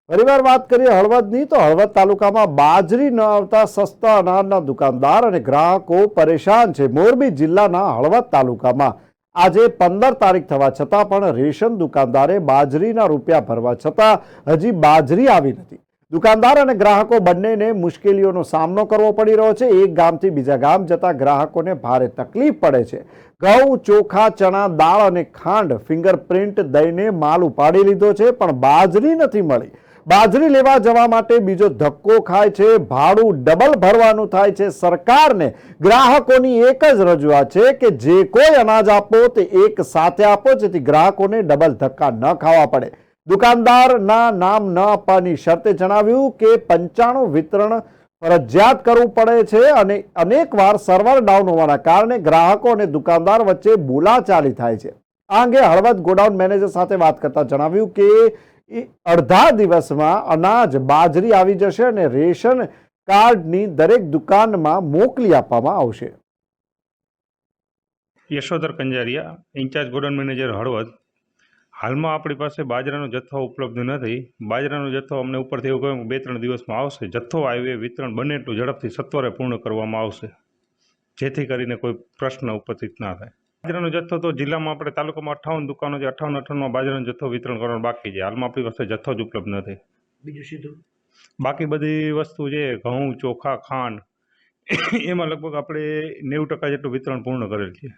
ફરીવાર વાત કરીએ હળવદની તો હળવદ તાલુકામાં બાજરી ન આવતા સસ્તા અનાજના દુકાનદાર અને ગ્રાહકો પરેશાન છે। મોરબી જિલ્લાના હળવદ તાલુકામાં આજે 15 તારીખ થવા છતાં પણ રેશન દુકાનદારે બાજરીના રૂપિયા ભરવા છતાં હજી બાજરી આવી નથી। દુકાનદાર અને ગ્રાહકો બંનેને મુશ્કેલીઓનો સામનો કરવો પડી રહ્યો છે। એક ગામથી બીજા ગામ જતા ગ્રાહકોને ભારે તકલીફ પડે છે। ઘઉં, ચોખા, ચણા, દાળ અને ખાંડ ફિંગરપ્રિન્ટ દઈને માલ ઉપાડી લીધો છે, પણ બાજરી નથી મળી। બાજરી લેવા જવા માટે બીજો ધક્કો ખાય છે, ભાડું ડબલ ભરવાનું થાય છે। સરકારને ગ્રાહકોની એક જ રજૂઆત છે કે જે કોઈ અનાજ આપો તે એક સાથે આપો, જેથી ગ્રાહકોને ડબલ ધક્કા ન ખાવા પડે। દુકાનદારના નામ ન આપવાની શરતે જણાવ્યું કે 95 વિતરણ ફરજિયાત કરવું પડે છે અને અનેકવાર સર્વર ડાઉન હોવાના કારણે ગ્રાહકો અને દુકાનદાર વચ્ચે બોલાચાલી થાય છે। આ અંગે હળવદ ગોડાઉન મેનેજર સાથે વાત કરતા જણાવ્યું કે અડધા દિવસમાં અનાજ બાજરી આવી જશે અને રેશન કાર્ડની દરેક દુકાનમાં મોકલી આપવામાં આવશે। Yashodhar Kanjariya, in charge godown manager Halvad. હાલમાં આપણી પાસે બાજરાનો જથ્થો ઉપલબ્ધ નથી। બાજરાનો જથ્થો અમને ઉપરથી એવું કહ્યું 2-3 દિવસમાં આવશે। જથ્થો આવ્યો વિતરણ બને એટલું ઝડપથી સત્વરે પૂર્ણ કરવામાં આવશે, જેથી કરીને કોઈ પ્રશ્ન ઉપસ્થિત ના થાય। બાજરાનો જથ્થો તો જિલ્લામાં આપણે તાલુકામાં 58 દુકાનો છે, 58 બાજરાનો જથ્થો વિતરણ કરવાનો બાકી છે। હાલમાં આપણી પાસે જથ્થો જ ઉપલબ્ધ નથી। બીજું સીધું બાકી બધી વસ્તુ છે, ઘઉં, ચોખા, ખાંડ એમાં લગભગ આપણે 90% જેટલું વિતરણ પૂર્ણ કરેલ છે।